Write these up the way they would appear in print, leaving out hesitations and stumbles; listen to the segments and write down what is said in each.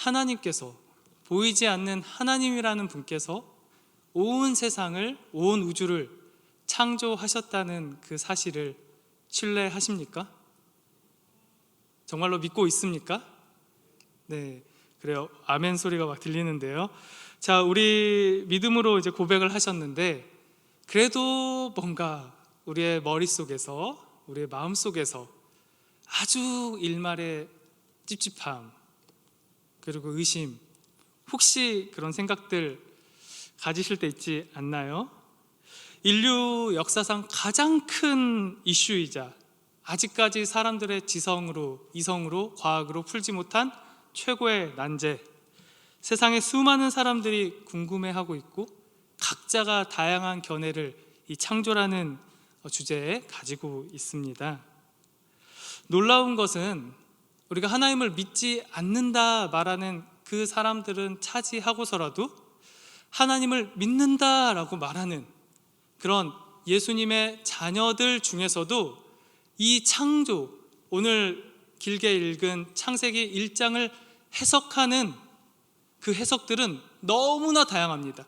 하나님께서, 보이지 않는 하나님이라는 분께서 온 세상을, 온 우주를 창조하셨다는 그 사실을 신뢰하십니까? 정말로 믿고 있습니까? 네, 그래요. 아멘 소리가 막 들리는데요. 자, 우리 믿음으로 이제 고백을 하셨는데, 그래도 뭔가 우리의 머릿속에서, 우리의 마음속에서 아주 일말의 찝찝함, 그리고 의심, 혹시 그런 생각들 가지실 때 있지 않나요? 인류 역사상 가장 큰 이슈이자 아직까지 사람들의 이성으로, 과학으로 풀지 못한 최고의 난제, 세상의 수많은 사람들이 궁금해하고 있고 각자가 다양한 견해를 이 창조라는 주제에 가지고 있습니다. 놀라운 것은 우리가 하나님을 믿지 않는다 말하는 그 사람들은 차지하고서라도 하나님을 믿는다라고 말하는 그런 예수님의 자녀들 중에서도 이 창조, 오늘 길게 읽은 창세기 1장을 해석하는 그 해석들은 너무나 다양합니다.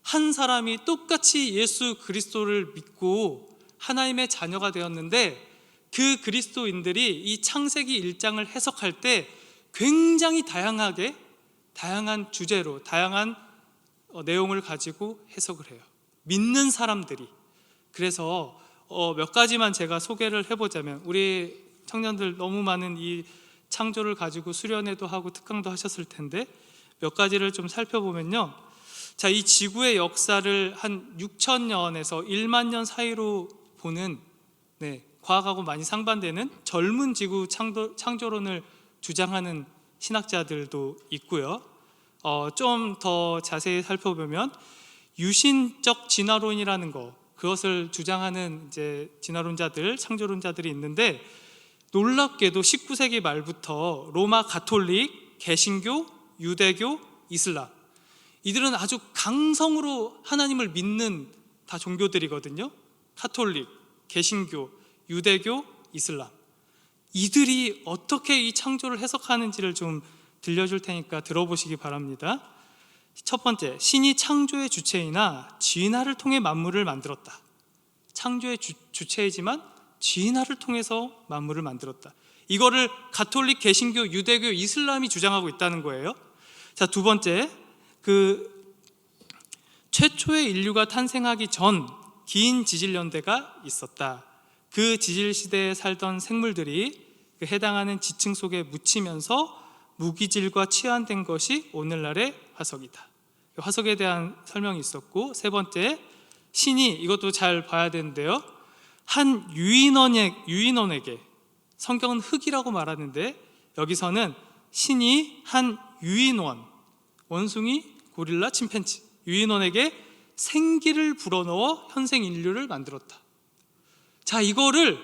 한 사람이 똑같이 예수 그리스도를 믿고 하나님의 자녀가 되었는데, 그 그리스도인들이 이 창세기 1장을 해석할 때 굉장히 다양한 주제로, 다양한 내용을 가지고 해석을 해요. 믿는 사람들이. 그래서 몇 가지만 제가 소개를 해보자면, 우리 청년들 너무 많은 이 창조를 가지고 수련회도 하고 특강도 하셨을 텐데 몇 가지를 좀 살펴보면요, 자, 이 지구의 역사를 한 6,000년에서 1만 년 사이로 보는, 과학하고 많이 상반되는 젊은 지구 창조론을 주장하는 신학자들도 있고요. 좀 더 자세히 살펴보면 유신적 진화론이라는 그것을 주장하는 이제 진화론자들, 창조론자들이 있는데, 놀랍게도 19세기 말부터 로마 가톨릭, 개신교, 유대교, 이슬람, 이들은 아주 강성으로 하나님을 믿는 다 종교들이거든요. 가톨릭, 개신교, 유대교, 이슬람, 이들이 어떻게 이 창조를 해석하는지를 좀 들려줄 테니까 들어보시기 바랍니다. 첫 번째, 신이 창조의 주체이나 진화를 통해 만물을 만들었다. 창조의 주체이지만 진화를 통해서 만물을 만들었다. 이거를 가톨릭, 개신교, 유대교, 이슬람이 주장하고 있다는 거예요. 자, 두 번째, 최초의 인류가 탄생하기 전 긴 지질연대가 있었다. 그 지질시대에 살던 생물들이 그 해당하는 지층 속에 묻히면서 무기질과 치환된 것이 오늘날의 화석이다. 화석에 대한 설명이 있었고, 세 번째, 신이, 이것도 잘 봐야 되는데요, 한 유인원에게, 성경은 흙이라고 말하는데 여기서는 신이 한 유인원, 원숭이, 고릴라, 침팬지, 유인원에게 생기를 불어넣어 현생 인류를 만들었다. 자, 이거를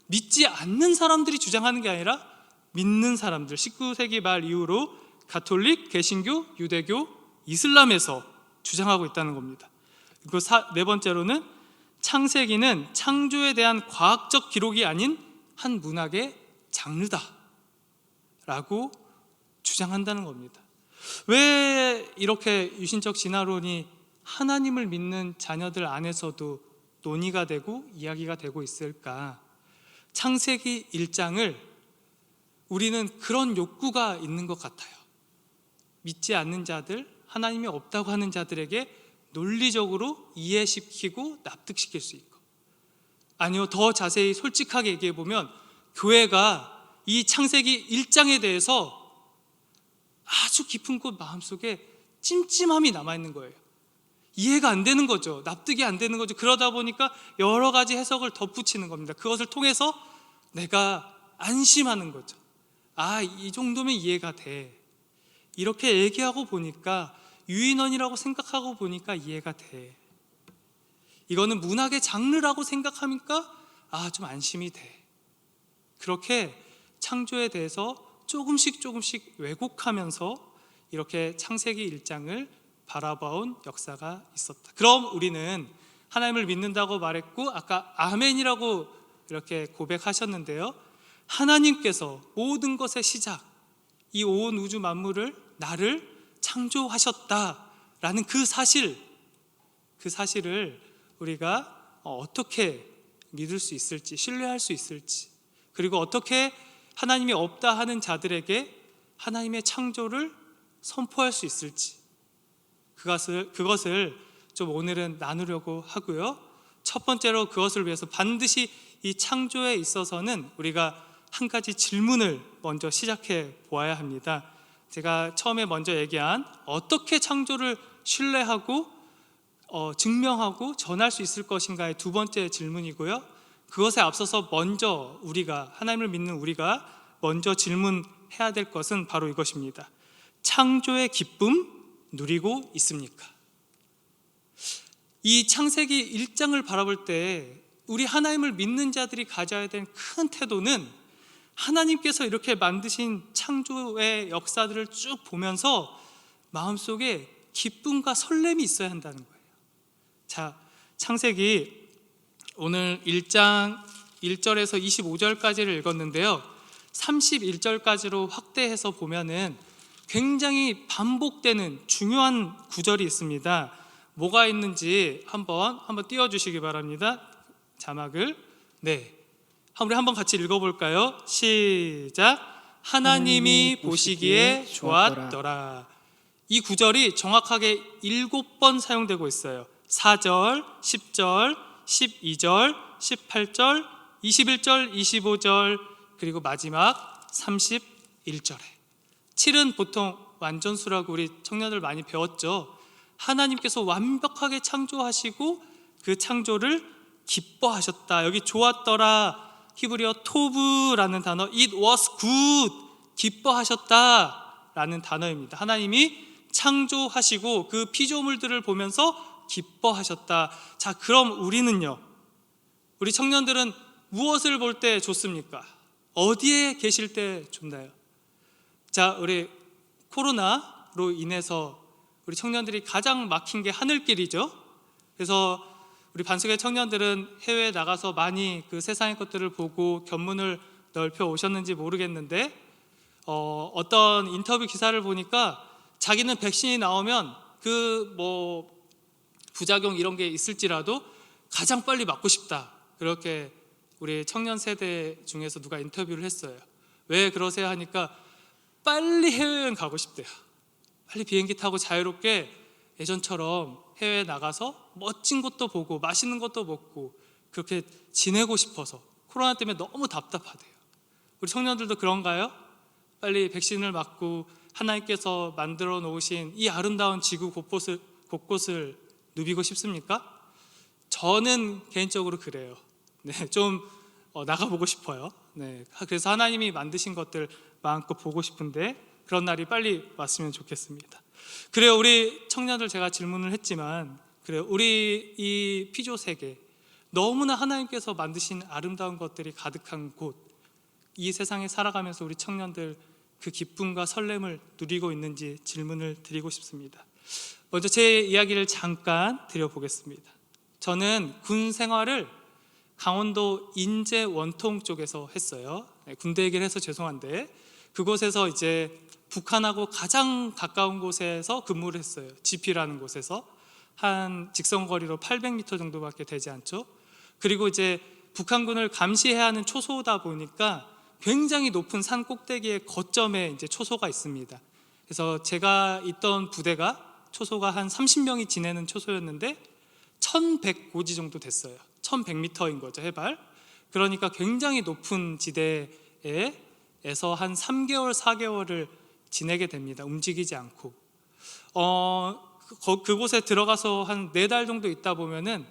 믿지 않는 사람들이 주장하는 게 아니라 믿는 사람들, 19세기 말 이후로 가톨릭, 개신교, 유대교, 이슬람에서 주장하고 있다는 겁니다. 그리고 네 번째로는 창세기는 창조에 대한 과학적 기록이 아닌 한 문학의 장르다 라고 주장한다는 겁니다. 왜 이렇게 유신적 진화론이 하나님을 믿는 자녀들 안에서도 논의가 되고 이야기가 되고 있을까? 창세기 1장을 우리는 그런 욕구가 있는 것 같아요. 믿지 않는 자들, 하나님이 없다고 하는 자들에게 논리적으로 이해시키고 납득시킬 수 있고, 아니요, 더 자세히 솔직하게 얘기해보면 교회가 이 창세기 1장에 대해서 아주 깊은 곳 마음속에 찜찜함이 남아있는 거예요. 이해가 안 되는 거죠. 납득이 안 되는 거죠. 그러다 보니까 여러 가지 해석을 덧붙이는 겁니다. 그것을 통해서 내가 안심하는 거죠. 아, 이 정도면 이해가 돼. 이렇게 얘기하고 보니까, 유인원이라고 생각하고 보니까 이해가 돼. 이거는 문학의 장르라고 생각하니까 좀 안심이 돼. 그렇게 창조에 대해서 조금씩 왜곡하면서 이렇게 창세기 1장을 바라봐온 역사가 있었다. 그럼 우리는 하나님을 믿는다고 말했고, 아까 아멘이라고 이렇게 고백하셨는데요, 하나님께서 모든 것의 시작, 이 온 우주 만물을 나를 창조하셨다라는 그 사실을 우리가 어떻게 믿을 수 있을지, 신뢰할 수 있을지, 그리고 어떻게 하나님이 없다 하는 자들에게 하나님의 창조를 선포할 수 있을지, 그것을 좀 오늘은 나누려고 하고요. 첫 번째로 그것을 위해서 반드시 이 창조에 있어서는 우리가 한 가지 질문을 먼저 시작해 보아야 합니다. 제가 처음에 먼저 얘기한 어떻게 창조를 신뢰하고 증명하고 전할 수 있을 것인가의 두 번째 질문이고요. 그것에 앞서서 먼저 우리가, 하나님을 믿는 우리가 먼저 질문해야 될 것은 바로 이것입니다. 창조의 기쁨 누리고 있습니까? 이 창세기 1장을 바라볼 때 우리 하나님을 믿는 자들이 가져야 될 큰 태도는 하나님께서 이렇게 만드신 창조의 역사들을 쭉 보면서 마음속에 기쁨과 설렘이 있어야 한다는 거예요. 자, 창세기 오늘 1장 1절에서 25절까지를 읽었는데요, 31절까지로 확대해서 보면은 굉장히 반복되는 중요한 구절이 있습니다. 뭐가 있는지 한번 띄워주시기 바랍니다. 자막을. 네, 우리 한번 같이 읽어볼까요? 시작. 하나님이 보시기에 좋았더라. 이 구절이 정확하게 7번 사용되고 있어요. 4절, 10절, 12절, 18절, 21절, 25절, 그리고 마지막 31절에 7은 보통 완전수라고 우리 청년들 많이 배웠죠. 하나님께서 완벽하게 창조하시고 그 창조를 기뻐하셨다. 여기 좋았더라, 히브리어 토브라는 단어, it was good, 기뻐하셨다 라는 단어입니다. 하나님이 창조하시고 그 피조물들을 보면서 기뻐하셨다. 자, 그럼 우리는요, 우리 청년들은 무엇을 볼 때 좋습니까? 어디에 계실 때 좋나요? 자, 우리 코로나로 인해서 우리 청년들이 가장 막힌 게 하늘길이죠. 그래서 우리 반석의 청년들은 해외에 나가서 많이 그 세상의 것들을 보고 견문을 넓혀 오셨는지 모르겠는데, 어떤 인터뷰 기사를 보니까 자기는 백신이 나오면 그 부작용 이런 게 있을지라도 가장 빨리 맞고 싶다, 그렇게 우리 청년 세대 중에서 누가 인터뷰를 했어요. 왜 그러세요 하니까 빨리 해외여행 가고 싶대요. 빨리 비행기 타고 자유롭게 예전처럼 해외에 나가서 멋진 것도 보고 맛있는 것도 먹고 그렇게 지내고 싶어서, 코로나 때문에 너무 답답하대요. 우리 청년들도 그런가요? 빨리 백신을 맞고 하나님께서 만들어 놓으신 이 아름다운 지구 곳곳을 누비고 싶습니까? 저는 개인적으로 그래요. 네, 좀 나가보고 싶어요. 네, 그래서 하나님이 만드신 것들 마음껏 보고 싶은데 그런 날이 빨리 왔으면 좋겠습니다. 그래요, 우리 청년들 제가 질문을 했지만, 그래요, 우리 이 피조 세계, 너무나 하나님께서 만드신 아름다운 것들이 가득한 곳, 이 세상에 살아가면서 우리 청년들 그 기쁨과 설렘을 누리고 있는지 질문을 드리고 싶습니다. 먼저 제 이야기를 잠깐 드려보겠습니다. 저는 군 생활을 강원도 인제 원통 쪽에서 했어요. 네, 군대 얘기를 해서 죄송한데 그곳에서 이제 북한하고 가장 가까운 곳에서 근무를 했어요. 지피라는 곳에서 한 직선거리로 800m 정도밖에 되지 않죠. 그리고 이제 북한군을 감시해야 하는 초소다 보니까 굉장히 높은 산 꼭대기의 거점에 이제 초소가 있습니다. 그래서 제가 있던 부대가 초소가 한 30명이 지내는 초소였는데 1100고지 정도 됐어요. 1100m인 거죠, 해발. 그러니까 굉장히 높은 지대에서 한 3개월, 4개월을 지내게 됩니다. 움직이지 않고. 그곳에 들어가서 한 4달 정도 있다 보면은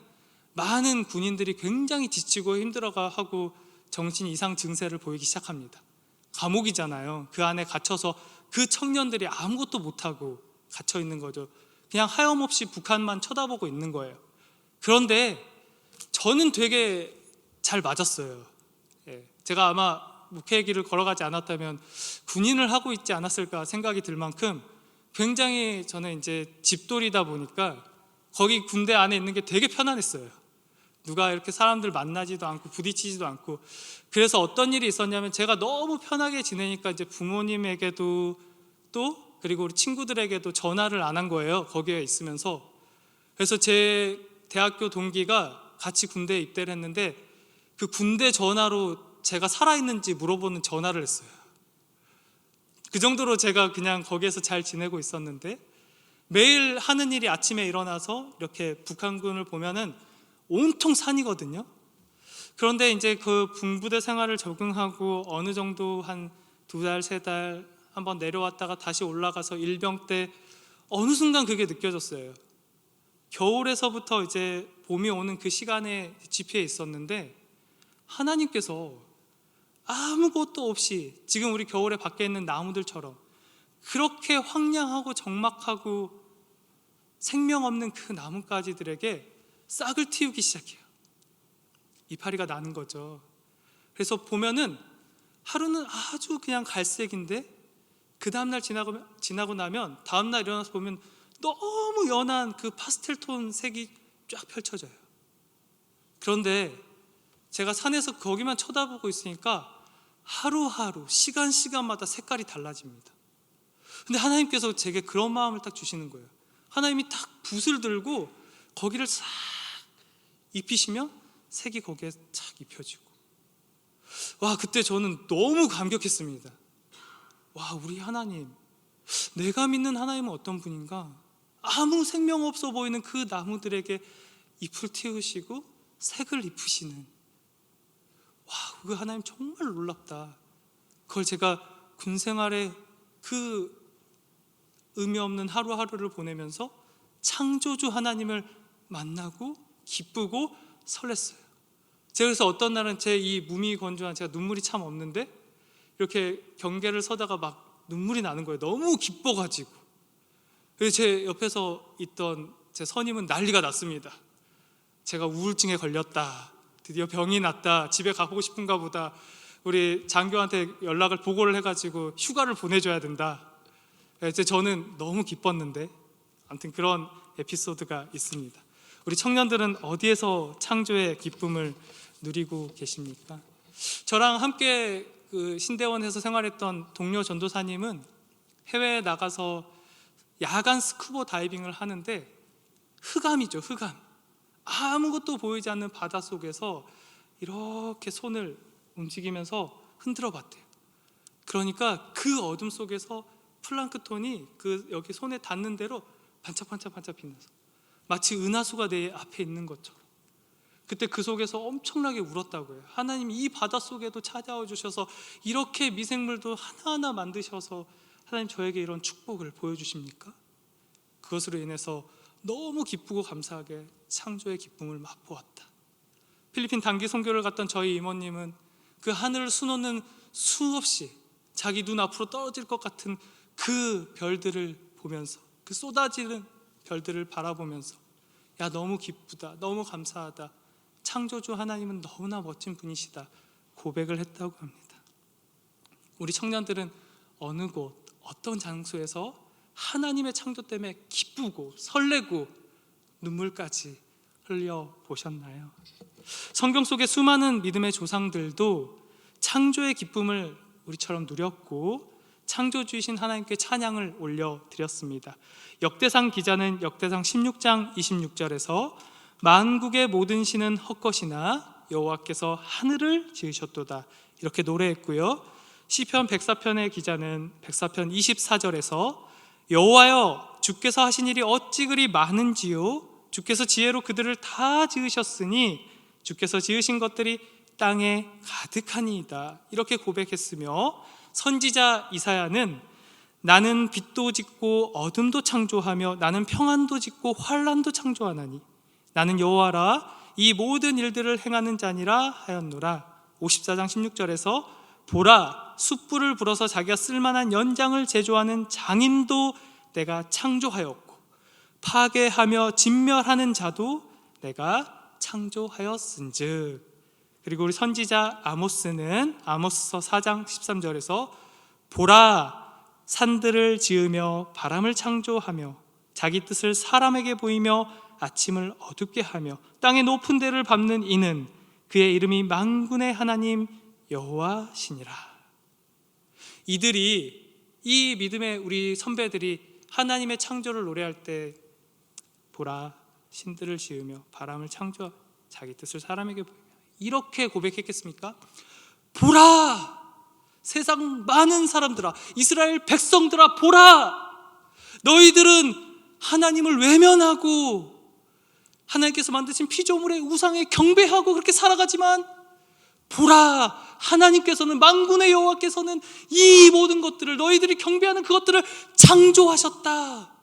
많은 군인들이 굉장히 지치고 힘들어하고 정신 이상 증세를 보이기 시작합니다. 감옥이잖아요. 그 안에 갇혀서 그 청년들이 아무것도 못하고 갇혀 있는 거죠. 그냥 하염없이 북한만 쳐다보고 있는 거예요. 그런데 저는 되게 잘 맞았어요. 제가 아마 목회의 길을 걸어가지 않았다면 군인을 하고 있지 않았을까 생각이 들 만큼 굉장히 저는 이제 집돌이다 보니까 거기 군대 안에 있는 게 되게 편안했어요. 누가 이렇게 사람들 만나지도 않고 부딪히지도 않고. 그래서 어떤 일이 있었냐면, 제가 너무 편하게 지내니까 이제 부모님에게도 또 그리고 우리 친구들에게도 전화를 안 한 거예요, 거기에 있으면서. 그래서 제 대학교 동기가 같이 군대에 입대를 했는데, 그 군대 전화로 제가 살아있는지 물어보는 전화를 했어요. 그 정도로 제가 그냥 거기에서 잘 지내고 있었는데, 매일 하는 일이 아침에 일어나서 이렇게 북한군을 보면은 온통 산이거든요. 그런데 이제 그 군부대 생활을 적응하고 어느 정도 한 2달, 3달 한번 내려왔다가 다시 올라가서 일병 때 어느 순간 그게 느껴졌어요. 겨울에서부터 이제 봄이 오는 그 시간에 집회에 있었는데, 하나님께서 아무것도 없이 지금 우리 겨울에 밖에 있는 나무들처럼 그렇게 황량하고 적막하고 생명 없는 그 나뭇가지들에게 싹을 틔우기 시작해요. 이파리가 나는 거죠. 그래서 보면은 하루는 아주 그냥 갈색인데, 그 다음날 지나고 나면 다음날 일어나서 보면 너무 연한 그 파스텔 톤 색이 쫙 펼쳐져요. 그런데 제가 산에서 거기만 쳐다보고 있으니까 하루하루 시간마다 색깔이 달라집니다. 근데 하나님께서 제게 그런 마음을 딱 주시는 거예요. 하나님이 딱 붓을 들고 거기를 싹 입히시면 색이 거기에 착 입혀지고, 와, 그때 저는 너무 감격했습니다. 와, 우리 하나님, 내가 믿는 하나님은 어떤 분인가? 아무 생명 없어 보이는 그 나무들에게 잎을 틔우시고 색을 입히시는, 와, 그 하나님 정말 놀랍다. 그걸 제가 군 생활에 그 의미 없는 하루하루를 보내면서 창조주 하나님을 만나고 기쁘고 설렜어요. 제가 그래서 어떤 날은 제 이 무미건조한, 제가 눈물이 참 없는데 이렇게 경계를 서다가 막 눈물이 나는 거예요. 너무 기뻐가지고. 그래서 제 옆에서 있던 제 선임은 난리가 났습니다. 제가 우울증에 걸렸다, 드디어 병이 났다, 집에 가보고 싶은가 보다, 우리 장교한테 연락을 보고를 해가지고 휴가를 보내줘야 된다. 이제 저는 너무 기뻤는데, 아무튼 그런 에피소드가 있습니다. 우리 청년들은 어디에서 창조의 기쁨을 누리고 계십니까? 저랑 함께 그 신대원에서 생활했던 동료 전도사님은 해외에 나가서 야간 스쿠버 다이빙을 하는데, 흑암이죠, 흑암. 아무것도 보이지 않는 바다 속에서 이렇게 손을 움직이면서 흔들어 봤대요. 그러니까 그 어둠 속에서 플랑크톤이 그 여기 손에 닿는 대로 반짝반짝 빛나서 마치 은하수가 내 앞에 있는 것처럼. 그때 그 속에서 엄청나게 울었다고 해요. 하나님이 이 바다 속에도 찾아와 주셔서 이렇게 미생물도 하나하나 만드셔서 하나님 저에게 이런 축복을 보여주십니까? 그것으로 인해서 너무 기쁘고 감사하게 창조의 기쁨을 맛보았다. 필리핀 단기 선교를 갔던 저희 이모님은 그 하늘을 수놓는 수없이 자기 눈 앞으로 떨어질 것 같은 그 별들을 보면서, 그 쏟아지는 별들을 바라보면서, 야, 너무 기쁘다, 너무 감사하다, 창조주 하나님은 너무나 멋진 분이시다 고백을 했다고 합니다. 우리 청년들은 어느 곳, 어떤 장소에서 하나님의 창조 때문에 기쁘고 설레고 눈물까지 흘려보셨나요? 성경 속의 수많은 믿음의 조상들도 창조의 기쁨을 우리처럼 누렸고 창조주이신 하나님께 찬양을 올려드렸습니다. 역대상 기자는 역대상 16장 26절에서 만국의 모든 신은 헛것이나 여호와께서 하늘을 지으셨도다 이렇게 노래했고요. 시편 104편의 기자는 104편 24절에서 여호와여 주께서 하신 일이 어찌 그리 많은지요, 주께서 지혜로 그들을 다 지으셨으니 주께서 지으신 것들이 땅에 가득하니이다 이렇게 고백했으며, 선지자 이사야는 나는 빛도 짓고 어둠도 창조하며 나는 평안도 짓고 환난도 창조하나니 나는 여호와라 이 모든 일들을 행하는 자니라 하였노라. 54장 16절에서 보라 숯불을 불어서 자기가 쓸만한 연장을 제조하는 장인도 내가 창조하였고 파괴하며 진멸하는 자도 내가 창조하였은즉. 그리고 우리 선지자 아모스는 아모스서 4장 13절에서 보라 산들을 지으며 바람을 창조하며 자기 뜻을 사람에게 보이며 아침을 어둡게 하며 땅의 높은 데를 밟는 이는 그의 이름이 만군의 하나님 여호와시니라. 이들이, 이 믿음의 우리 선배들이 하나님의 창조를 노래할 때 보라 신들을 지으며 바람을 창조 자기 뜻을 사람에게 보이며 이렇게 고백했겠습니까? 보라 세상 많은 사람들아, 이스라엘 백성들아, 보라 너희들은 하나님을 외면하고 하나님께서 만드신 피조물의 우상에 경배하고 그렇게 살아가지만 보라 하나님께서는, 만군의 여호와께서는 이 모든 것들을, 너희들이 경배하는 그것들을 창조하셨다.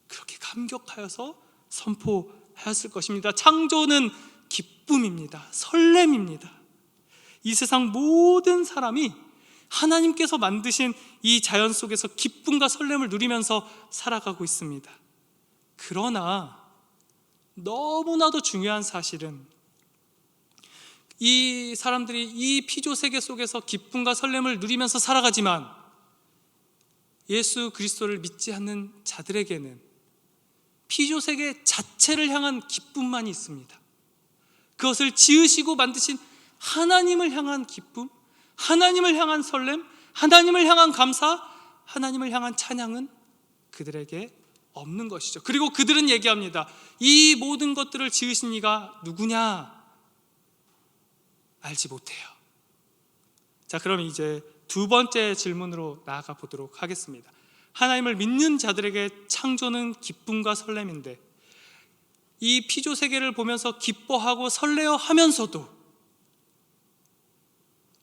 그렇게 감격하여서 선포하였을 것입니다. 창조는 기쁨입니다. 설렘입니다. 이 세상 모든 사람이 하나님께서 만드신 이 자연 속에서 기쁨과 설렘을 누리면서 살아가고 있습니다. 그러나 너무나도 중요한 사실은 이 사람들이 이 피조세계 속에서 기쁨과 설렘을 누리면서 살아가지만 예수 그리스도를 믿지 않는 자들에게는 피조세계 자체를 향한 기쁨만이 있습니다. 그것을 지으시고 만드신 하나님을 향한 기쁨, 하나님을 향한 설렘, 하나님을 향한 감사, 하나님을 향한 찬양은 그들에게 없는 것이죠. 그리고 그들은 얘기합니다. 이 모든 것들을 지으신 이가 누구냐? 알지 못해요. 자, 그럼 이제 두 번째 질문으로 나아가 보도록 하겠습니다. 하나님을 믿는 자들에게 창조는 기쁨과 설렘인데 이 피조 세계를 보면서 기뻐하고 설레어 하면서도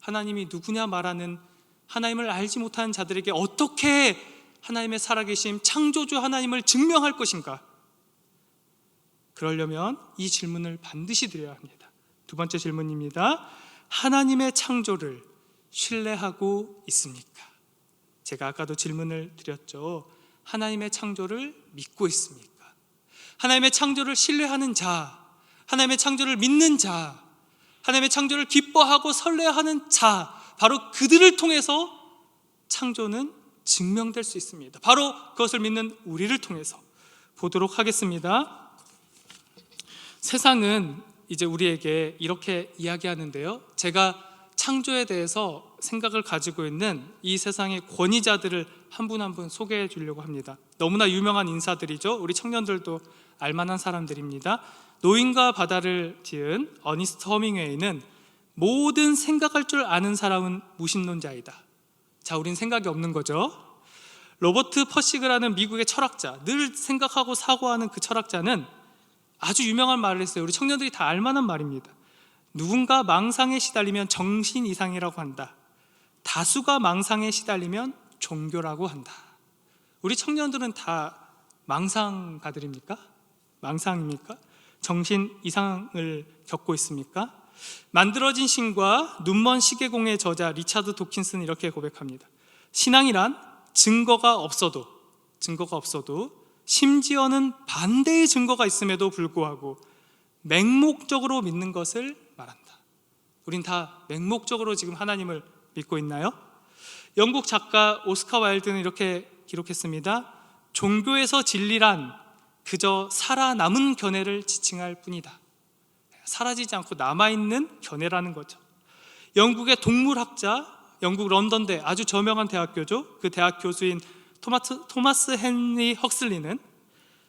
하나님이 누구냐 말하는 하나님을 알지 못하는 자들에게 어떻게 하나님의 살아계심, 창조주 하나님을 증명할 것인가? 그러려면 이 질문을 반드시 드려야 합니다. 두 번째 질문입니다. 하나님의 창조를 신뢰하고 있습니까? 제가 아까도 질문을 드렸죠. 하나님의 창조를 믿고 있습니까? 하나님의 창조를 신뢰하는 자, 하나님의 창조를 믿는 자, 하나님의 창조를 기뻐하고 설레하는 자, 바로 그들을 통해서 창조는 증명될 수 있습니다. 바로 그것을 믿는 우리를 통해서 보도록 하겠습니다. 세상은 이제 우리에게 이렇게 이야기하는데요. 제가 창조에 대해서 생각을 가지고 있는 이 세상의 권위자들을 한 분 한 분 소개해 주려고 합니다. 너무나 유명한 인사들이죠. 우리 청년들도 알만한 사람들입니다. 노인과 바다를 지은 어니스트 허밍웨이는 모든 생각할 줄 아는 사람은 무신론자이다. 자, 우린 생각이 없는 거죠. 로버트 퍼시그라는 미국의 철학자, 늘 생각하고 사고하는 그 철학자는 아주 유명한 말을 했어요. 우리 청년들이 다 알만한 말입니다. 누군가 망상에 시달리면 정신 이상이라고 한다. 다수가 망상에 시달리면 종교라고 한다. 우리 청년들은 다 망상가들입니까? 망상입니까? 정신 이상을 겪고 있습니까? 만들어진 신과 눈먼 시계공의 저자 리차드 도킨스는 이렇게 고백합니다. 신앙이란 증거가 없어도 심지어는 반대의 증거가 있음에도 불구하고 맹목적으로 믿는 것을 말한다. 우린 다 맹목적으로 지금 하나님을 믿고 있나요? 영국 작가 오스카 와일드는 이렇게 기록했습니다. 종교에서 진리란 그저 살아남은 견해를 지칭할 뿐이다. 사라지지 않고 남아있는 견해라는 거죠. 영국의 동물학자, 영국 런던대 아주 저명한 대학교죠. 그 대학 교수인 토마스 헨리 헉슬리는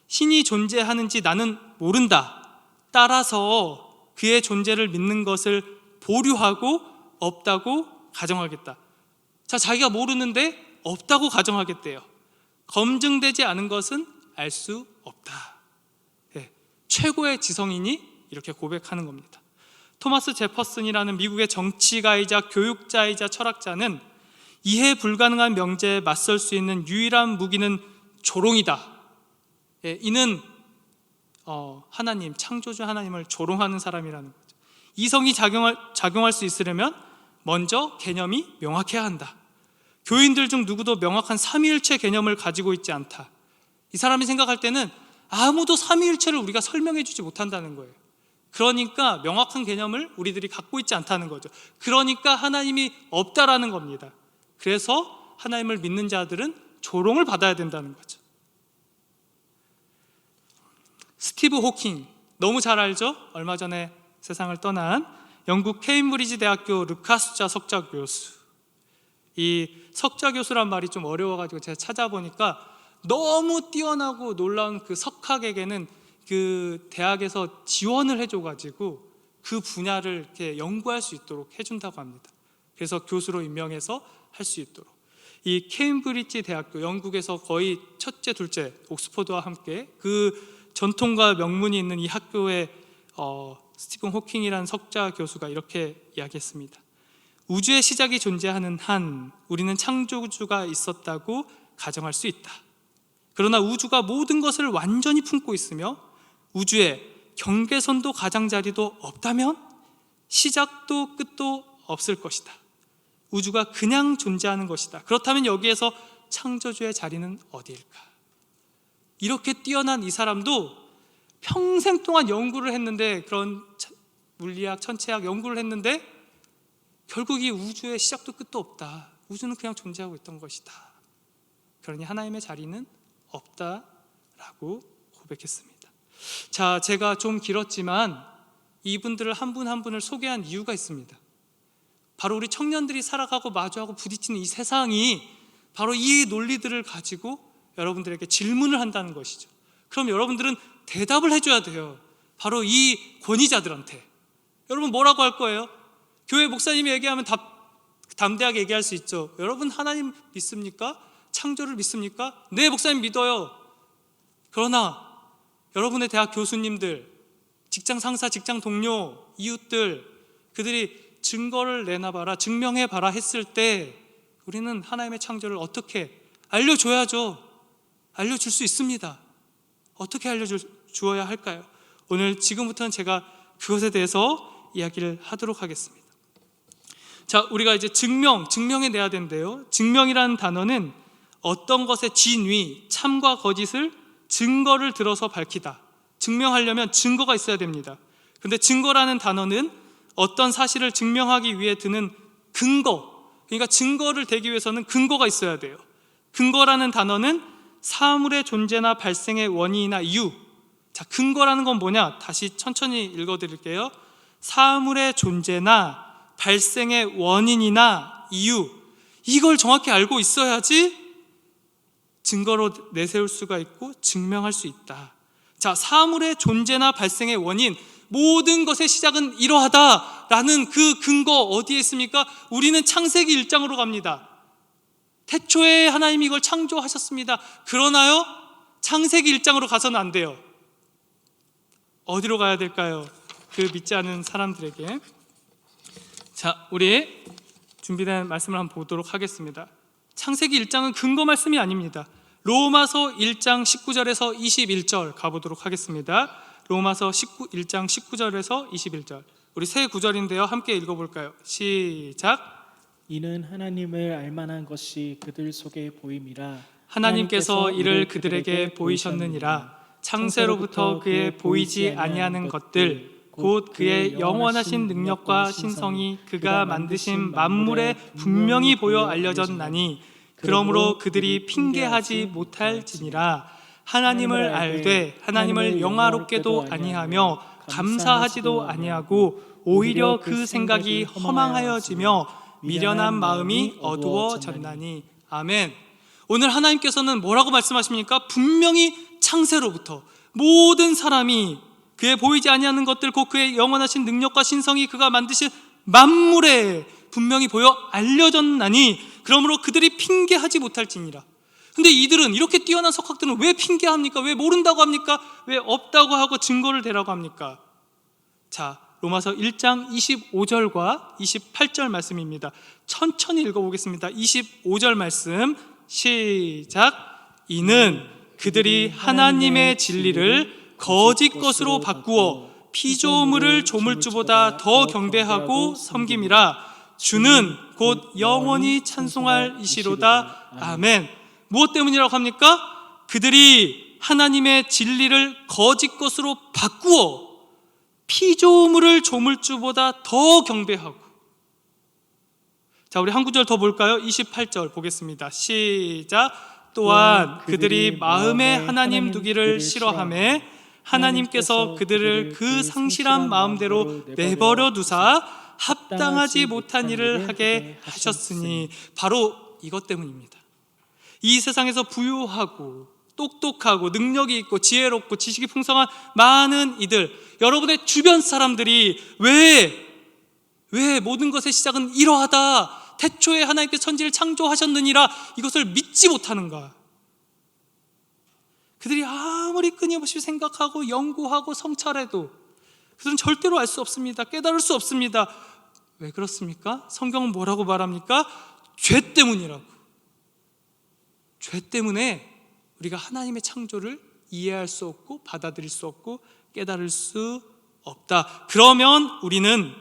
신이 존재하는지 나는 모른다. 따라서 그의 존재를 믿는 것을 보류하고 없다고 가정하겠다. 자, 자기가 모르는데 없다고 가정하겠대요. 검증되지 않은 것은 알 수 없다. 네, 최고의 지성인이 이렇게 고백하는 겁니다. 토마스 제퍼슨이라는 미국의 정치가이자 교육자이자 철학자는 이해 불가능한 명제에 맞설 수 있는 유일한 무기는 조롱이다. 예, 이는 하나님, 창조주 하나님을 조롱하는 사람이라는 거죠. 이성이 작용할 수 있으려면 먼저 개념이 명확해야 한다. 교인들 중 누구도 명확한 삼위일체 개념을 가지고 있지 않다. 이 사람이 생각할 때는 아무도 삼위일체를 우리가 설명해 주지 못한다는 거예요. 그러니까 명확한 개념을 우리들이 갖고 있지 않다는 거죠. 그러니까 하나님이 없다라는 겁니다. 그래서 하나님을 믿는 자들은 조롱을 받아야 된다는 거죠. 스티브 호킹, 너무 잘 알죠? 얼마 전에 세상을 떠난 영국 케임브리지 대학교 르카수자 석좌 교수. 이 석좌 교수란 말이 좀 어려워가지고 제가 찾아보니까 너무 뛰어나고 놀라운 그 석학에게는 그 대학에서 지원을 해줘가지고 그 분야를 이렇게 연구할 수 있도록 해준다고 합니다. 그래서 교수로 임명해서 할 수 있도록. 이 케임브리지 대학교, 영국에서 거의 첫째, 둘째, 옥스퍼드와 함께 그 전통과 명문이 있는 이 학교의 스티븐 호킹이라는 석좌 교수가 이렇게 이야기했습니다. 우주의 시작이 존재하는 한 우리는 창조주가 있었다고 가정할 수 있다. 그러나 우주가 모든 것을 완전히 품고 있으며 우주에 경계선도 가장자리도 없다면 시작도 끝도 없을 것이다. 우주가 그냥 존재하는 것이다. 그렇다면 여기에서 창조주의 자리는 어디일까? 이렇게 뛰어난 이 사람도 평생 동안 연구를 했는데, 그런 물리학, 천체학 연구를 했는데 결국 이 우주의 시작도 끝도 없다. 우주는 그냥 존재하고 있던 것이다. 그러니 하나님의 자리는 없다라고 고백했습니다. 자, 제가 좀 길었지만 이분들을 한 분 한 분을 소개한 이유가 있습니다. 바로 우리 청년들이 살아가고 마주하고 부딪히는 이 세상이 바로 이 논리들을 가지고 여러분들에게 질문을 한다는 것이죠. 그럼 여러분들은 대답을 해줘야 돼요. 바로 이 권위자들한테. 여러분 뭐라고 할 거예요? 교회 목사님이 얘기하면 담대하게 얘기할 수 있죠. 여러분 하나님 믿습니까? 창조를 믿습니까? 네, 목사님 믿어요. 그러나 여러분의 대학 교수님들, 직장 상사, 직장 동료, 이웃들, 그들이 증거를 내놔봐라, 증명해봐라 했을 때 우리는 하나님의 창조를 어떻게 알려줘야죠. 알려줄 수 있습니다. 어떻게 알려주어야 할까요? 오늘 지금부터는 제가 그것에 대해서 이야기를 하도록 하겠습니다. 자, 우리가 이제 증명해 내야 된대요. 증명이라는 단어는 어떤 것의 진위, 참과 거짓을 증거를 들어서 밝히다. 증명하려면 증거가 있어야 됩니다. 근데 증거라는 단어는 어떤 사실을 증명하기 위해 드는 근거, 그러니까 증거를 대기 위해서는 근거가 있어야 돼요. 근거라는 단어는 사물의 존재나 발생의 원인이나 이유. 자, 근거라는 건 뭐냐? 다시 천천히 읽어드릴게요. 사물의 존재나 발생의 원인이나 이유, 이걸 정확히 알고 있어야지 증거로 내세울 수가 있고 증명할 수 있다. 자, 사물의 존재나 발생의 원인, 모든 것의 시작은 이러하다라는 그 근거 어디에 있습니까? 우리는 창세기 1장으로 갑니다. 태초에 하나님이 이걸 창조하셨습니다. 그러나요? 창세기 1장으로 가서는 안 돼요. 어디로 가야 될까요? 그 믿지 않은 사람들에게. 자, 우리 준비된 말씀을 한번 보도록 하겠습니다. 창세기 1장은 근거 말씀이 아닙니다. 로마서 1장 19절에서 21절 가보도록 하겠습니다. 로마서 1장 19절에서 21절. 우리 세 구절인데요. 함께 읽어볼까요? 시작. 이는 하나님을 알만한 것이 그들 속에 보임이라. 하나님께서 이를 그들에게 보이셨느니라. 창세로부터 그의 보이지 아니하는 것들 곧 그의 영원하신 능력과 신성이 그가 만드신 만물에 분명히 보여 알려졌나니 그러므로 그들이 핑계하지 못할지니라. 하나님을 알되 하나님을 영화롭게도 아니하며 감사하지도 아니하고 오히려 그 생각이 허망하여지며 미련한 마음이 어두워졌나니. 아멘. 오늘 하나님께서는 뭐라고 말씀하십니까? 분명히 창세로부터 모든 사람이 그의 보이지 아니하는 것들 곧 그의 영원하신 능력과 신성이 그가 만드신 만물에 분명히 보여 알려졌나니 그러므로 그들이 핑계하지 못할지니라. 근데 이들은, 이렇게 뛰어난 석학들은 왜 핑계합니까? 왜 모른다고 합니까? 왜 없다고 하고 증거를 대라고 합니까? 자, 로마서 1장 25절과 28절 말씀입니다. 천천히 읽어보겠습니다. 25절 말씀 시작. 이는 그들이 하나님의 진리를 거짓 것으로 바꾸어 피조물을 조물주보다 더 경배하고 섬김이라. 주는 곧 영원히 찬송할 이시로다. 아멘. 무엇 때문이라고 합니까? 그들이 하나님의 진리를 거짓 것으로 바꾸어 피조물을 조물주보다 더 경배하고. 자, 우리 한 구절 더 볼까요? 28절 보겠습니다. 시작. 또한 그들이 마음에 하나님 두기를 싫어하며 하나님께서 그들을 그 상실한 마음대로 내버려 두사 합당하지 못한 일을 하게 하셨으니, 바로 이것 때문입니다. 이 세상에서 부유하고 똑똑하고 능력이 있고 지혜롭고 지식이 풍성한 많은 이들, 여러분의 주변 사람들이 왜 모든 것의 시작은 이러하다, 태초에 하나님께서 천지를 창조하셨느니라, 이것을 믿지 못하는가? 그들이 아무리 끊임없이 생각하고 연구하고 성찰해도 그들은 절대로 알 수 없습니다. 깨달을 수 없습니다. 왜 그렇습니까? 성경은 뭐라고 말합니까? 죄 때문이라고. 죄 때문에 우리가 하나님의 창조를 이해할 수 없고 받아들일 수 없고 깨달을 수 없다. 그러면 우리는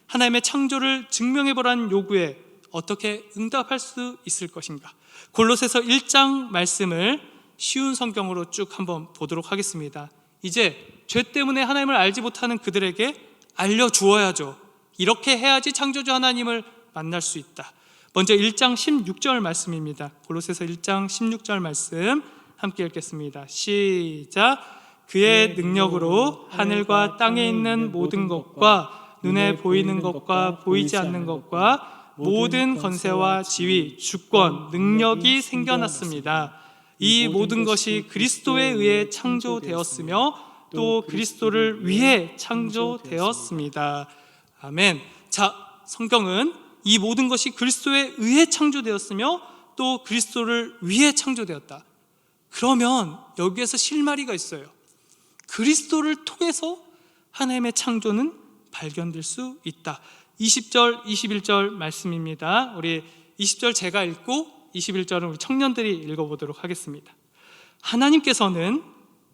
하나님의 창조를 증명해보라는 요구에 어떻게 응답할 수 있을 것인가? 골로새서 1장 말씀을 쉬운 성경으로 쭉 한번 보도록 하겠습니다. 이제 죄 때문에 하나님을 알지 못하는 그들에게 알려주어야죠. 이렇게 해야지 창조주 하나님을 만날 수 있다. 먼저 1장 16절 말씀입니다. 골로새서 1장 16절 말씀 함께 읽겠습니다. 시작. 그의 능력으로 하늘과 땅에 있는 모든 것과 눈에 보이는 것과 보이지 않는 것과 모든 권세와 지위, 주권, 능력이 생겨났습니다. 이 모든 것이 그리스도에 의해 창조되었으며 또 그리스도를 위해 창조되었습니다. 아멘. 자, 성경은 이 모든 것이 그리스도에 의해 창조되었으며 또 그리스도를 위해 창조되었다. 그러면 여기에서 실마리가 있어요. 그리스도를 통해서 하나님의 창조는 발견될 수 있다. 20절, 21절 말씀입니다. 우리 20절 제가 읽고 21절은 우리 청년들이 읽어보도록 하겠습니다. 하나님께서는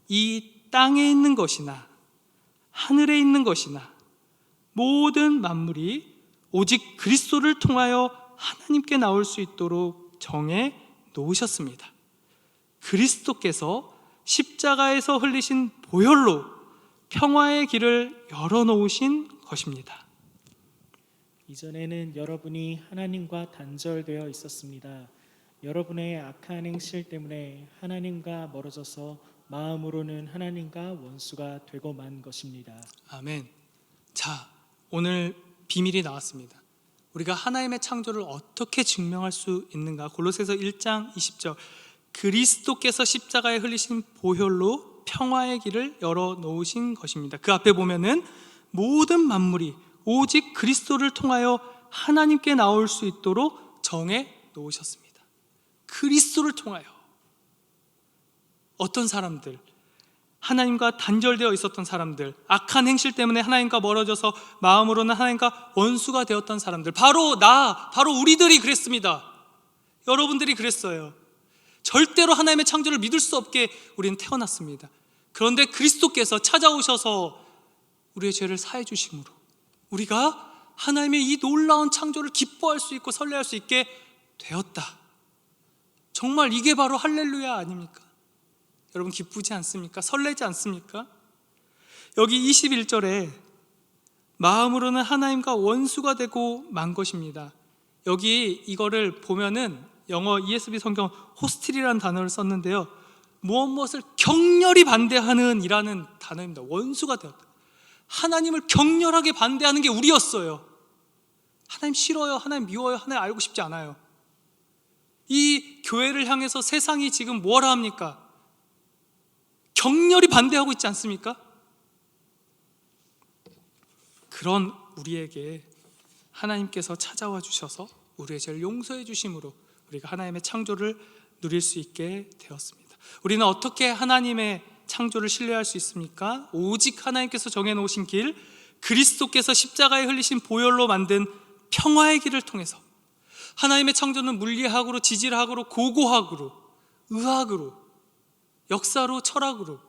이 땅에 있는 것이나 하늘에 있는 것이나 모든 만물이 오직 그리스도를 통하여 하나님께 나올 수 있도록 정해 놓으셨습니다. 그리스도께서 십자가에서 흘리신 보혈로 평화의 길을 열어놓으신 것입니다. 이전에는 여러분이 하나님과 단절되어 있었습니다. 여러분의 악한 행실 때문에 하나님과 멀어져서 마음으로는 하나님과 원수가 되고 만 것입니다. 아멘. 자, 오늘 비밀이 나왔습니다. 우리가 하나님의 창조를 어떻게 증명할 수 있는가? 골로새서 1장 20절. 그리스도께서 십자가에 흘리신 보혈로 평화의 길을 열어놓으신 것입니다. 그 앞에 보면은 모든 만물이 오직 그리스도를 통하여 하나님께 나올 수 있도록 정해 놓으셨습니다. 그리스도를 통하여. 어떤 사람들, 하나님과 단절되어 있었던 사람들, 악한 행실 때문에 하나님과 멀어져서 마음으로는 하나님과 원수가 되었던 사람들, 바로 우리들이 그랬습니다. 여러분들이 그랬어요. 절대로 하나님의 창조를 믿을 수 없게 우리는 태어났습니다. 그런데 그리스도께서 찾아오셔서 우리의 죄를 사해 주심으로 우리가 하나님의 이 놀라운 창조를 기뻐할 수 있고 설레할 수 있게 되었다. 정말 이게 바로 할렐루야 아닙니까? 여러분 기쁘지 않습니까? 설레지 않습니까? 여기 21절에 마음으로는 하나님과 원수가 되고 만 것입니다. 여기 이거를 보면은 영어 ESV 성경 호스틸이라는 단어를 썼는데요, 무엇을 격렬히 반대하는 이라는 단어입니다. 원수가 되었다. 하나님을 격렬하게 반대하는 게 우리였어요. 하나님 싫어요, 하나님 미워요, 하나님 알고 싶지 않아요. 이 교회를 향해서 세상이 지금 뭐라 합니까? 격렬히 반대하고 있지 않습니까? 그런 우리에게 하나님께서 찾아와 주셔서 우리의 죄를 용서해 주심으로 우리가 하나님의 창조를 누릴 수 있게 되었습니다. 우리는 어떻게 하나님의 창조를 신뢰할 수 있습니까? 오직 하나님께서 정해놓으신 길, 그리스도께서 십자가에 흘리신 보혈로 만든 평화의 길을 통해서. 하나님의 창조는 물리학으로, 지질학으로, 고고학으로, 의학으로, 역사로, 철학으로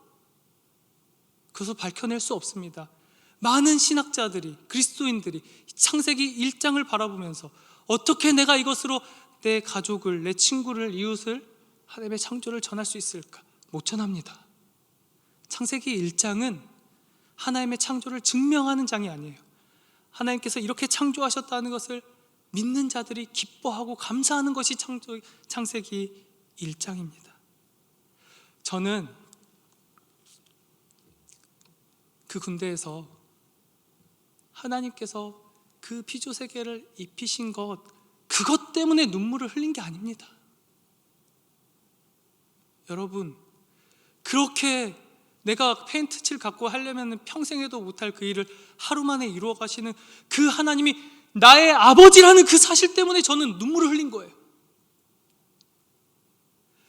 그것을 밝혀낼 수 없습니다. 많은 신학자들이, 그리스도인들이 창세기 1장을 바라보면서 어떻게 내가 이것으로 내 가족을, 내 친구를, 이웃을 하나님의 창조를 전할 수 있을까? 못 전합니다. 창세기 1장은 하나님의 창조를 증명하는 장이 아니에요. 하나님께서 이렇게 창조하셨다는 것을 믿는 자들이 기뻐하고 감사하는 것이 창세기 1장입니다. 저는 그 군대에서 하나님께서 그 피조 세계를 입히신 것, 그것 때문에 눈물을 흘린 게 아닙니다. 여러분, 그렇게 내가 페인트 칠 갖고 하려면 평생 해도 못할 그 일을 하루 만에 이루어 가시는 그 하나님이 나의 아버지라는 그 사실 때문에 저는 눈물을 흘린 거예요.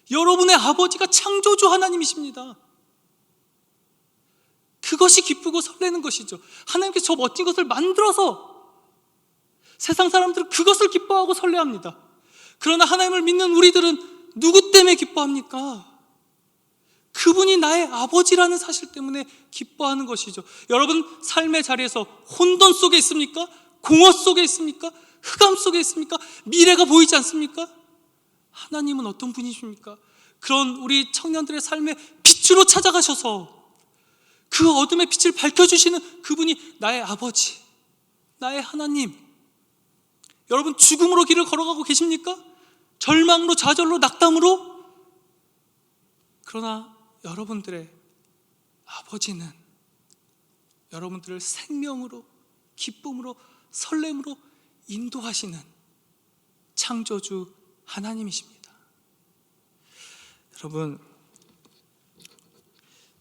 여러분의 아버지가 창조주 하나님이십니다. 그것이 기쁘고 설레는 것이죠. 하나님께서 저 멋진 것을 만들어서 세상 사람들은 그것을 기뻐하고 설레합니다. 그러나 하나님을 믿는 우리들은 누구 때문에 기뻐합니까? 그분이 나의 아버지라는 사실 때문에 기뻐하는 것이죠. 여러분 삶의 자리에서 혼돈 속에 있습니까? 공허 속에 있습니까? 흑암 속에 있습니까? 미래가 보이지 않습니까? 하나님은 어떤 분이십니까? 그런 우리 청년들의 삶의 빛으로 찾아가셔서 그 어둠의 빛을 밝혀주시는 그분이 나의 아버지, 나의 하나님. 여러분 죽음으로 길을 걸어가고 계십니까? 절망으로, 좌절로, 낙담으로? 그러나 여러분들의 아버지는 여러분들을 생명으로, 기쁨으로, 설렘으로 인도하시는 창조주 하나님이십니다. 여러분,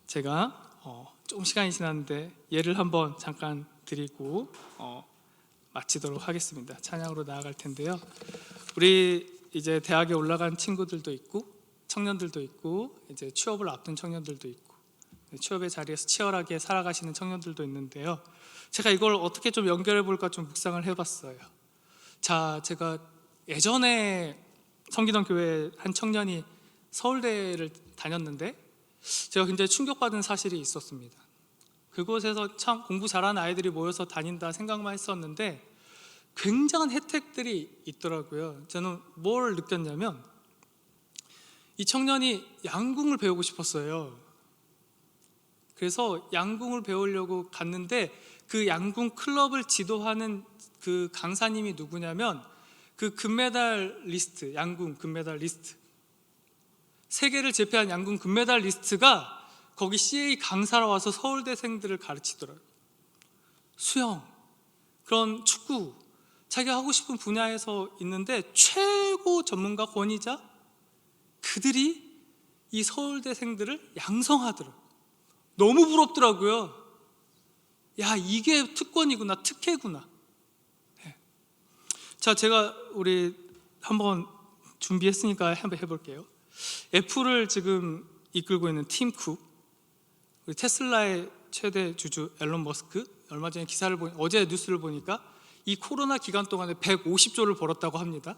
제가 조금 시간이 지났는데 예를 한번 잠깐 드리고 마치도록 하겠습니다. 찬양으로 나아갈 텐데요. 우리 이제 대학에 올라간 친구들도 있고 청년들도 있고 이제 취업을 앞둔 청년들도 있고 취업의 자리에서 치열하게 살아가시는 청년들도 있는데요. 제가 이걸 어떻게 좀 연결해 볼까 좀 묵상을 해봤어요. 자, 제가 예전에 섬기던 교회 한 청년이 서울대를 다녔는데 제가 굉장히 충격받은 사실이 있었습니다. 그곳에서 참 공부 잘하는 아이들이 모여서 다닌다 생각만 했었는데 굉장한 혜택들이 있더라고요. 저는 뭘 느꼈냐면 이 청년이 양궁을 배우고 싶었어요. 그래서 양궁을 배우려고 갔는데 그 양궁 클럽을 지도하는 그 강사님이 누구냐면 그 금메달 리스트, 양궁 금메달 리스트, 세계를 제패한 양궁 금메달 리스트가 거기 CA 강사로 와서 서울대생들을 가르치더라고요. 수영, 그런 축구, 자기가 하고 싶은 분야에서 있는데 최고 전문가 권위자 그들이 이 서울대생들을 양성하더라고요. 너무 부럽더라고요. 야, 이게 특권이구나, 특혜구나. 네. 자, 제가 우리 한번 준비했으니까 한번 해볼게요. 애플을 지금 이끌고 있는 팀 쿡, 우리 테슬라의 최대 주주 앨런 머스크, 얼마 전에 기사를 어제 뉴스를 보니까 이 코로나 기간 동안에 150조를 벌었다고 합니다.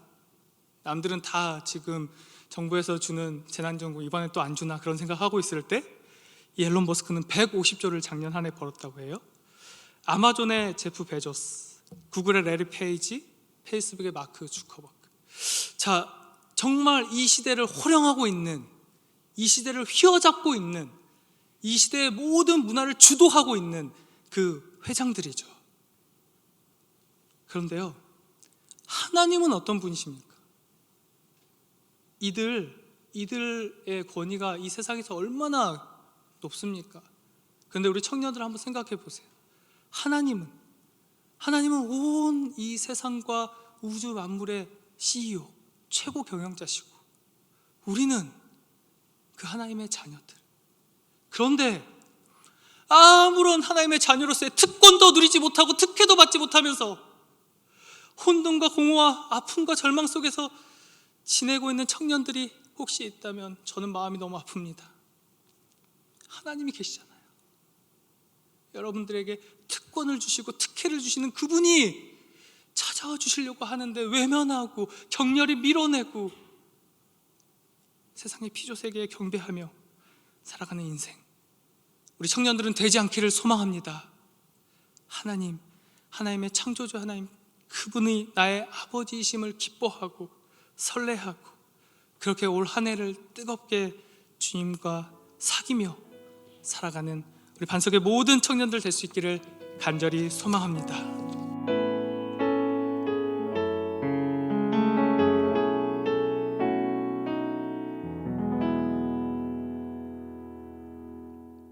남들은 다 지금 정부에서 주는 재난정부 이번에 또 안 주나 그런 생각하고 있을 때 이 앨런 머스크는 150조를 작년 한 해 벌었다고 해요. 아마존의 제프 베조스, 구글의 레리 페이지, 페이스북의 마크 주커버그. 자, 정말 이 시대를 호령하고 있는, 이 시대를 휘어잡고 있는, 이 시대의 모든 문화를 주도하고 있는 그 회장들이죠. 그런데요, 하나님은 어떤 분이십니까? 이들의 권위가 이 세상에서 얼마나 높습니까? 그런데 우리 청년들 한번 생각해 보세요. 하나님은 온 이 세상과 우주 만물의 CEO, 최고 경영자시고 우리는 그 하나님의 자녀들. 그런데 아무런 하나님의 자녀로서의 특권도 누리지 못하고 특혜도 받지 못하면서 혼돈과 공허와 아픔과 절망 속에서 지내고 있는 청년들이 혹시 있다면 저는 마음이 너무 아픕니다. 하나님이 계시잖아요. 여러분들에게 특권을 주시고 특혜를 주시는 그분이 찾아와 주시려고 하는데 외면하고 격렬히 밀어내고 세상의 피조세계에 경배하며 살아가는 인생, 우리 청년들은 되지 않기를 소망합니다. 하나님의 창조주 하나님, 그분이 나의 아버지이심을 기뻐하고 설레하고 그렇게 올 한 해를 뜨겁게 주님과 사귀며 살아가는 우리 반석의 모든 청년들 될 수 있기를 간절히 소망합니다.